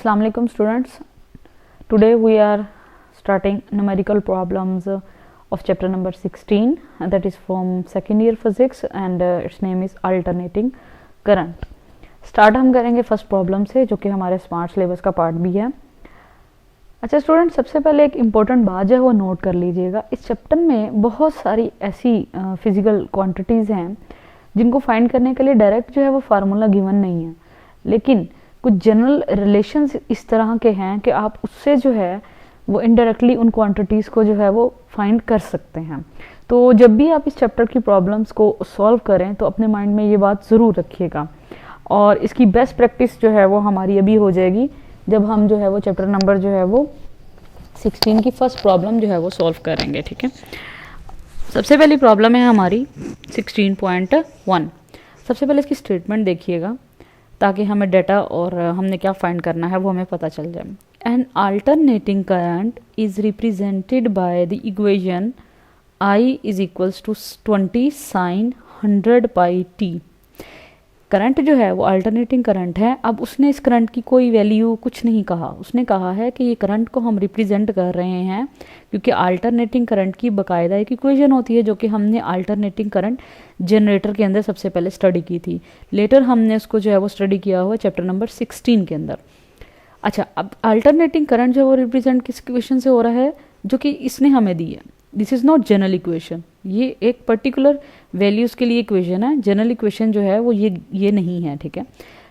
Assalamu alaikum students. Today we are starting numerical problems of chapter number 16, and that is from second year physics, and its name is alternating current. Start हम करेंगे first problem से, जो कि हमारे smart syllabus का part भी है। अच्छा स्टूडेंट, सबसे पहले एक इम्पोर्टेंट बात जो है वो नोट कर लीजिएगा। इस चैप्टर में बहुत सारी ऐसी फिजिकल क्वांटिटीज़ हैं जिनको फाइंड करने के लिए डायरेक्ट जो है वो फार्मूला गिवन नहीं है, लेकिन कुछ जनरल रिलेशंस इस तरह के हैं कि आप उससे जो है वो इनडायरेक्टली उन क्वांटिटीज़ को जो है वो फाइंड कर सकते हैं। तो जब भी आप इस चैप्टर की प्रॉब्लम्स को सॉल्व करें तो अपने माइंड में ये बात ज़रूर रखिएगा, और इसकी बेस्ट प्रैक्टिस जो है वो हमारी अभी हो जाएगी जब हम जो है वो चैप्टर नंबर जो है वो 16 की फर्स्ट प्रॉब्लम जो है वो सॉल्व करेंगे। ठीक है, सबसे पहली प्रॉब्लम है हमारी 16.1। सबसे पहले इसकी स्टेटमेंट देखिएगा ताकि हमें डाटा और हमने क्या फाइंड करना है वो हमें पता चल जाए। An alternating current is represented by the equation I is equals to 20 sin 100 pi T. Current जो है वो अल्टरनेटिंग करंट है। अब उसने इस करंट की कोई वैल्यू कुछ नहीं कहा, उसने कहा है कि ये करंट को हम रिप्रेजेंट कर रहे हैं, क्योंकि अल्टरनेटिंग करंट की बाकायदा एक इक्वेशन होती है जो कि हमने अल्टरनेटिंग करंट जनरेटर के अंदर सबसे पहले स्टडी की थी। लेटर हमने उसको जो है वो स्टडी किया हुआ चैप्टर नंबर 16 के अंदर। अच्छा, अब अल्टरनेटिंग करंट जो है वो रिप्रेजेंट किस इक्वेशन से हो रहा है जो कि इसने हमें दी है। This is not general equation, ये एक पर्टिकुलर वैल्यूज़ के लिए इक्वेशन है। जनरल इक्वेशन जो है वो ये नहीं है। ठीक है,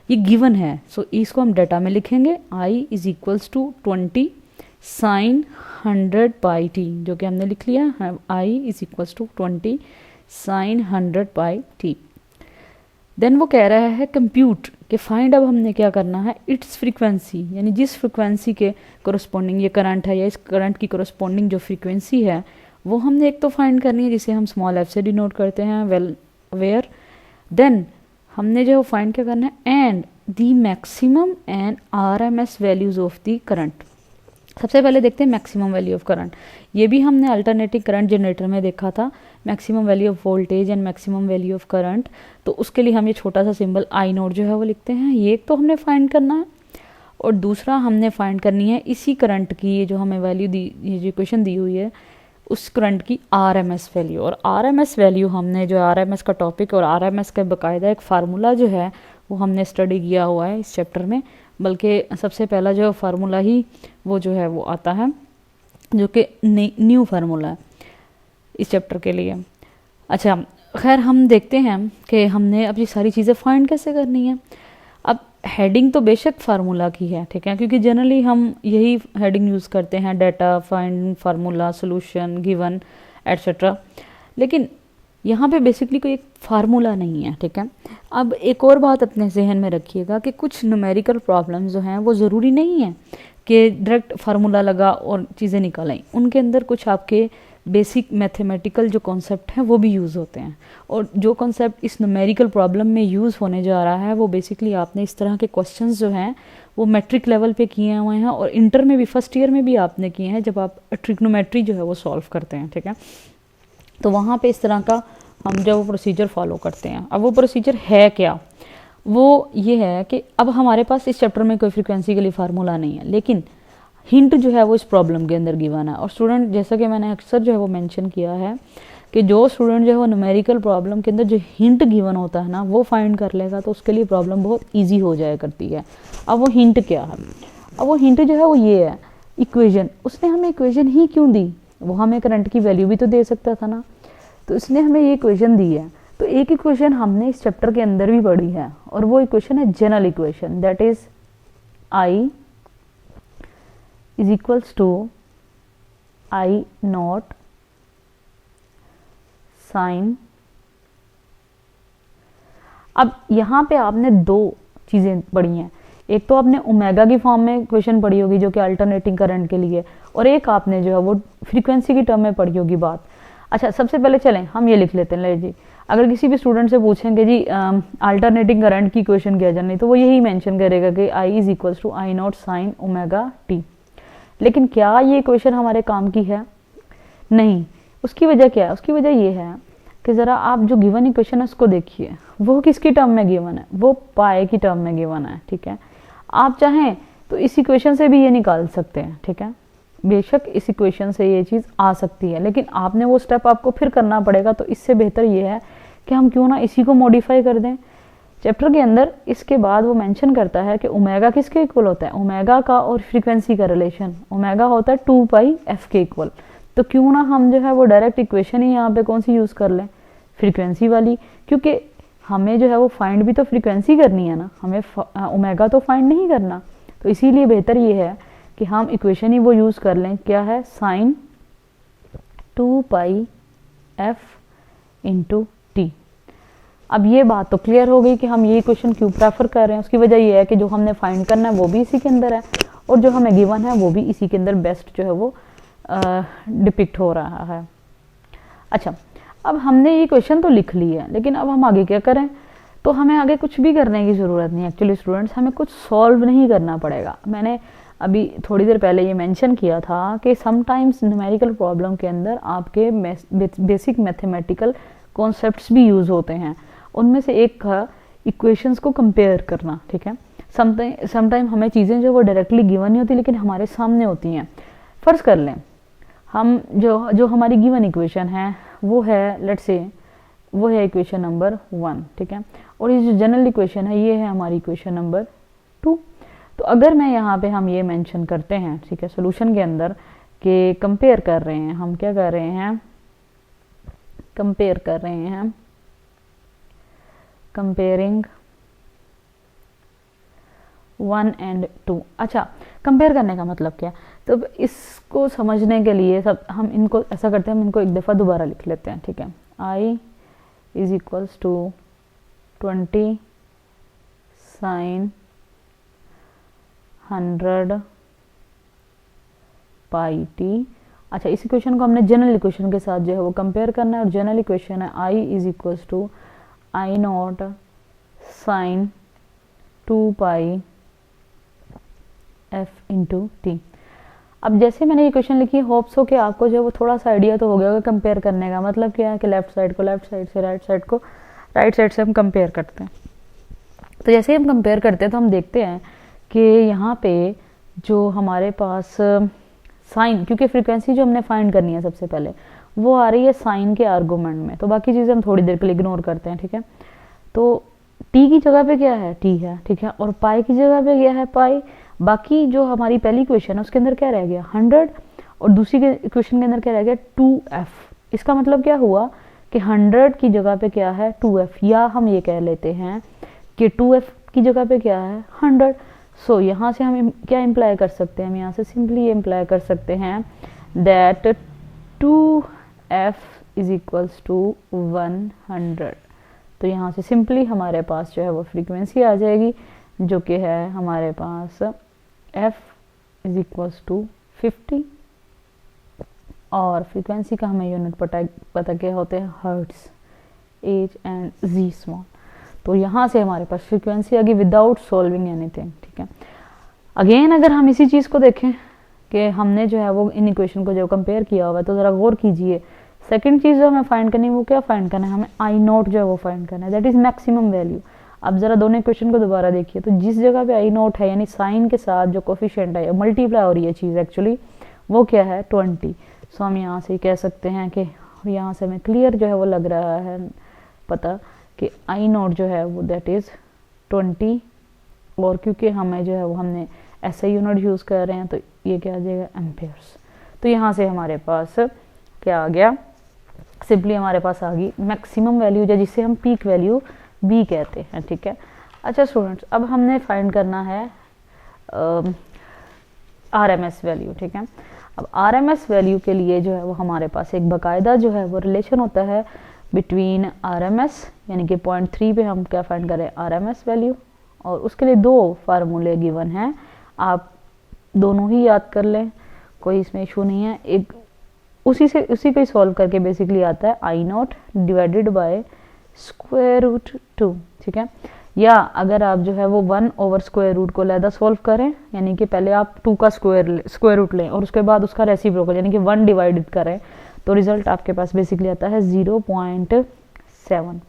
ये गिवन है। सो इसको हम डाटा में लिखेंगे I is equals to 20 sin 100 pi T, जो कि हमने लिख लिया है। I is equals to 20 sin 100 pi T. Then वो कह रहा है कंप्यूट के फाइंड। अब हमने क्या करना है, इट्स फ्रीक्वेंसी, यानी जिस फ्रीक्वेंसी के कोरस्पॉन्डिंग ये करंट है या इस करंट की कोरस्पॉन्डिंग जो फ्रीक्वेंसी है वो हमने एक तो फाइंड करनी है, जिसे हम स्मॉल f से डिनोट करते हैं, वेल अवेयर। देन हमने जो फाइंड क्या करना है, and the maximum and RMS values of the current. सबसे पहले देखते हैं मैक्सिमम वैल्यू ऑफ करंट। ये भी हमने अल्टरनेटिंग करंट जनरेटर में देखा था, maximum value of voltage and maximum value of current. तो उसके लिए हम ये छोटा सा सिंबल I0 जो है वो लिखते हैं। ये एक तो हमने फाइंड करना है, और दूसरा हमने फाइंड करनी है इसी करंट की, ये जो हमें वैल्यू दी, ये जो इक्वेशन दी हुई है उस करंट की RMS वैल्यू। और RMS वैल्यू हमने जो RMS का टॉपिक और RMS का बाकायदा एक फार्मूला जो है वो हमने स्टडी किया हुआ है इस चैप्टर में, बल्कि सबसे पहला जो फार्मूला ही वो जो है वो आता है, जो कि न्यू फार्मूला है इस चैप्टर के लिए। अच्छा खैर, हम देखते हैं कि हमने अब ये सारी चीज़ें फाइंड कैसे करनी है। अब हेडिंग तो बेशक फार्मूला की है, ठीक है, क्योंकि जनरली हम यही हेडिंग यूज़ करते हैं, data, find, formula, solution, given etcetera, लेकिन यहाँ पे बेसिकली कोई एक फार्मूला नहीं है। ठीक है, अब एक और बात अपने जहन में रखिएगा कि कुछ न्यूमेरिकल प्रॉब्लम्स जो हैं वो ज़रूरी नहीं है कि डायरेक्ट फार्मूला लगा और चीज़ें निकल आई, उनके अंदर कुछ आपके बेसिक मैथमेटिकल जो कॉन्सेप्ट हैं वो भी यूज़ होते हैं। और जो कॉन्सेप्ट इस न्यूमेरिकल प्रॉब्लम में यूज़ होने जा रहा है वो बेसिकली आपने इस तरह के क्वेश्चंस जो हैं वो मैट्रिक लेवल पे किए हुए हैं, और इंटर में भी, फर्स्ट ईयर में भी आपने किए हैं जब आप ट्रिग्नोमेट्री जो है वो सॉल्व करते हैं। ठीक है, तो वहाँ पे इस तरह का हम जब वो प्रोसीजर फॉलो करते हैं। अब वो प्रोसीजर है क्या, वो ये है कि अब हमारे पास इस चैप्टर में कोई फ्रीक्वेंसी के लिए फार्मूला नहीं है, लेकिन हिंट जो है वो इस प्रॉब्लम के अंदर गिवन है। और स्टूडेंट, जैसा कि मैंने अक्सर जो है वो मेंशन किया है कि जो स्टूडेंट जो है वो न्यूमेरिकल प्रॉब्लम के अंदर जो हिंट गिवन होता है ना वो फाइंड कर लेगा तो उसके लिए प्रॉब्लम बहुत ईजी हो जाया करती है। अब वो हिंट क्या है, अब वो हिंट जो है वो ये है, इक्वेशन। उसने हमें इक्वेशन ही क्यों दी, वो हमें करंट की वैल्यू भी तो दे सकता था ना, तो इसने हमें ये इक्वेशन दी है। तो एक इक्वेशन हमने इस चैप्टर के अंदर भी पढ़ी है, और वो इक्वेशन है general equation, that is I is equals to I0 sine. अब यहाँ पे आपने दो चीज़ें पढ़ी हैं, एक तो आपने ओमेगा की फॉर्म में इक्वेशन पढ़ी होगी जो कि अल्टरनेटिंग करंट के लिए, और एक आपने जो है वो फ्रीक्वेंसी की टर्म में पढ़ी होगी बात। अच्छा, सबसे पहले चलें हम ये लिख लेते हैं। ले जी, अगर किसी भी स्टूडेंट से पूछेंगे जी अल्टरनेटिंग करंट की इक्वेशन क्या जाननी, तो वो यही मेंशन करेगा कि I is equals to I0 sine omega T. लेकिन क्या ये इक्वेशन हमारे काम की है? नहीं। उसकी वजह क्या है? उसकी वजह ये है कि ज़रा आप जो गिवन इक्वेशन है उसको देखिए, वो किसकी टर्म में गिवन है, वो पाए की टर्म में गिवन है। ठीक है, आप चाहें तो इस इक्वेशन से भी ये निकाल सकते हैं, ठीक है। बेशक इस इक्वेशन से ये चीज़ आ सकती है, लेकिन आपने वो स्टेप आपको फिर करना पड़ेगा। तो इससे बेहतर ये है कि हम क्यों ना इसी को मॉडिफाई कर दें। चैप्टर के अंदर इसके बाद वो मेंशन करता है कि ओमेगा किसके इक्वल होता है, ओमेगा का और फ्रीक्वेंसी का रिलेशन, ओमेगा होता है 2πf के इक्वल। तो क्यों ना हम जो है वो डायरेक्ट इक्वेशन ही यहाँ पे कौन सी यूज़ कर लें, फ्रीक्वेंसी वाली, क्योंकि हमें जो है वो फाइंड भी तो फ्रीक्वेंसी करनी है ना, हमें ओमेगा तो फाइंड नहीं करना। तो इसीलिए बेहतर ये है कि हम इक्वेशन ही वो यूज़ कर लें, क्या है, साइन 2πf इंटू टी। अब ये बात तो क्लियर हो गई कि हम ये इक्वेशन क्यों प्रेफर कर रहे हैं। उसकी वजह ये है कि जो हमने फाइंड करना है वो भी इसी के अंदर है, और जो हमें गिवन है वो भी इसी के अंदर बेस्ट जो है वो डिपिक्ट हो रहा है। अच्छा, अब हमने ये क्वेश्चन तो लिख ली है, लेकिन अब हम आगे क्या करें। तो हमें आगे कुछ भी करने की ज़रूरत नहीं। एक्चुअली स्टूडेंट्स, हमें कुछ सॉल्व नहीं करना पड़ेगा। मैंने अभी थोड़ी देर पहले ये मेंशन किया था कि समटाइम्स न्यूमेरिकल प्रॉब्लम के अंदर आपके बेसिक मैथमेटिकल कॉन्सेप्ट्स भी यूज़ होते हैं। उनमें से एक था इक्वेशंस को कंपेयर करना, ठीक है। समटाइम हमें चीज़ें जो वो डायरेक्टली गिवन नहीं होती, लेकिन हमारे सामने होती हैं। फ़र्ज़ कर लें हम जो हमारी गिवन इक्वेशन है वो है, लेट्स से वो है इक्वेशन नंबर 1, ठीक है। और ये जो जनरल इक्वेशन है ये है हमारी इक्वेशन नंबर 2। तो अगर मैं यहाँ पे हम ये मेंशन करते हैं, ठीक है, सोल्यूशन के अंदर कि कंपेयर कर रहे हैं, हम क्या कर रहे हैं, कंपेयर कर रहे हैं, कंपेयरिंग 1 and 2। अच्छा, कंपेयर करने का मतलब क्या, तो इसको समझने के लिए सब हम इनको ऐसा करते हैं, हम इनको एक दफ़ा दोबारा लिख लेते हैं, ठीक है। I is equals to 20 sine 100 pi T. अच्छा, इस इक्वेशन को हमने जनरल इक्वेशन के साथ जो है वो कंपेयर करना है, और जनरल इक्वेशन है I is equals to I naught sine 2πf into T. अब जैसे मैंने ये क्वेश्चन लिखी, होप्स हो कि आपको जो है वो थोड़ा सा आइडिया तो हो गया होगा कंपेयर करने का मतलब क्या है, कि लेफ्ट साइड को लेफ्ट साइड से, राइट साइड को राइट साइड से हम कंपेयर करते हैं। तो जैसे ही हम कंपेयर करते हैं तो हम देखते हैं कि यहाँ पे जो हमारे पास साइन, क्योंकि फ्रीक्वेंसी जो हमने फाइंड करनी है सबसे पहले वो आ रही है साइन के आर्गूमेंट में, तो बाकी चीज़ें हम थोड़ी देर के लिए इग्नोर करते हैं, ठीक है। तो टी की जगह पे क्या है, टी है, ठीक है, और पाई की जगह पे क्या है, पाई। बाकी जो हमारी पहली इक्वेशन है उसके अंदर क्या रह गया, 100, और दूसरी इक्वेशन के अंदर क्या रह गया, 2f। इसका मतलब क्या हुआ कि 100 की जगह पे क्या है, 2f, या हम ये कह लेते हैं कि 2f की जगह पे क्या है, 100। सो यहाँ से हम क्या इम्प्लाई कर सकते हैं, हम यहाँ से सिंपली इम्प्लाई कर सकते हैं that 2f is equals to 100। तो यहाँ से सिंपली हमारे पास जो है वो फ्रीक्वेंसी आ जाएगी, जो कि है हमारे पास f इज इक्वल्स टू 50, और फ्रीक्वेंसी का हमें यूनिट पता क्या होते हैं, hertz, h and z small. तो यहाँ से हमारे पास फ्रीक्वेंसी आ गई विदाउट सॉल्विंग एनीथिंग, ठीक है। अगेन अगर हम इसी चीज़ को देखें कि हमने जो है वो इन इक्वेशन को जो कंपेयर किया हुआ है, तो ज़रा गौर कीजिए। सेकंड चीज़ जो हमें फाइंड करनी है वो क्या फाइंड करना है, हमें आई नॉट जो है वो फाइंड करना है, दैट इज़ मैक्सिमम वैल्यू। अब ज़रा दोनों इक्वेशन को दोबारा देखिए, तो जिस जगह पे आई नॉट है यानी साइन के साथ जो कोफिशिएंट है, मल्टीप्लाई हो रही है चीज़ एक्चुअली, वो क्या है, 20। सो हम यहाँ से कह सकते हैं कि यहाँ से हमें क्लियर जो है वो लग रहा है पता कि आई नॉट जो है वो दैट इज़ 20, और क्योंकि हमें जो है वो हमने ऐसा यूनिट यूज़ कर रहे हैं तो ये क्या आ जाएगा, एम्पेयर्स। तो यहाँ से हमारे पास क्या आ गया, सिंपली हमारे पास आ गई मैक्सिमम वैल्यू, जो जिसे हम पीक वैल्यू भी कहते हैं, ठीक है। अच्छा स्टूडेंट्स, अब हमने फाइंड करना है RMS वैल्यू, ठीक है। अब RMS वैल्यू के लिए जो है वो हमारे पास एक बाकायदा जो है वो रिलेशन होता है बिटवीन RMS, यानी कि 0.3 पे हम क्या फाइंड करें, RMS वैल्यू, और उसके लिए दो फार्मूले गिवन हैं, आप दोनों ही याद कर लें, कोई इसमें इशू नहीं है। एक उसी को ही सॉल्व करके बेसिकली आता है I naught divided by square root 2, ठीक है। या अगर आप जो है वो 1 ओवर स्क्वायर रूट को लहदा सॉल्व करें, यानी कि पहले आप 2 का स्क्वायर रूट लें और उसके बाद उसका रेसिप्रोकल यानी कि 1 डिवाइडेड करें, तो रिजल्ट आपके पास बेसिकली आता है 0.7,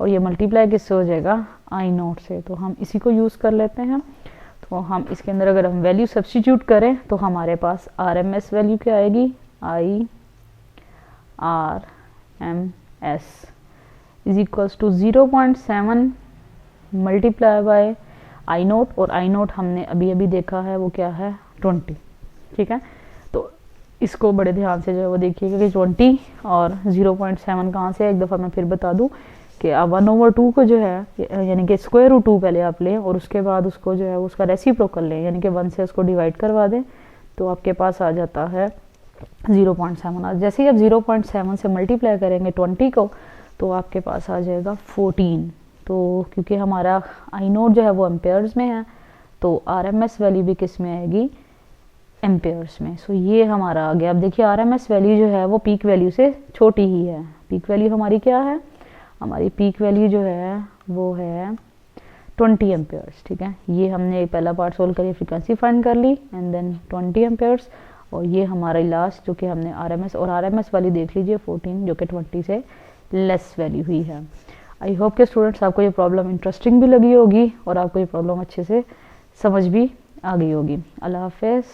और ये मल्टीप्लाई किससे हो जाएगा, आई नॉट से। तो हम इसी को यूज़ कर लेते हैं। तो और हम इसके अंदर अगर हम वैल्यू सब्स्टिट्यूट करें तो हमारे पास RMS वैल्यू क्या आएगी, IRMS is equals to 0.7 multiply by I naught, और आई नोट हमने अभी अभी देखा है वो क्या है 20, ठीक है। तो इसको बड़े ध्यान से जो है वो देखिएगा कि 20 और 0.7 कहाँ से है। एक दफ़ा मैं फिर बता दूँ कि 1/2 को जो है यानी कि स्क्वायर रूट 2 पहले आप लें और उसके बाद उसको जो है उसका रेसिप्रोकल लें, यानी कि 1 से उसको डिवाइड करवा दें तो आपके पास आ जाता है 0.7। जैसे ही आप 0.7 से मल्टीप्लाई करेंगे 20 को तो आपके पास आ जाएगा 14। तो क्योंकि हमारा आई नोट जो है वो एम्पेयर्स में है तो RMS वैल्यू भी किस में आएगी, एम्पेयर्स में। सो ये हमारा आ गया। अब देखिए RMS वैल्यू जो है वो पीक वैल्यू से छोटी ही है। पीक वैल्यू हमारी क्या है, हमारी पीक वैल्यू जो है वो है 20 एम्पेयर्स, ठीक है। ये हमने पहला पार्ट सोल्व करिए, फ्रीक्वेंसी फाइंड कर ली एंड देन 20 एम्पेयर्स, और ये हमारा लास्ट जो कि हमने RMS, और RMS वैल्यू देख लीजिए 14 जो कि 20 से लेस वैल्यू हुई है। आई होप के स्टूडेंट्स आपको ये प्रॉब्लम इंटरेस्टिंग भी लगी होगी और आपको ये प्रॉब्लम अच्छे से समझ भी आ गई होगी। अल्लाह हाफिज़।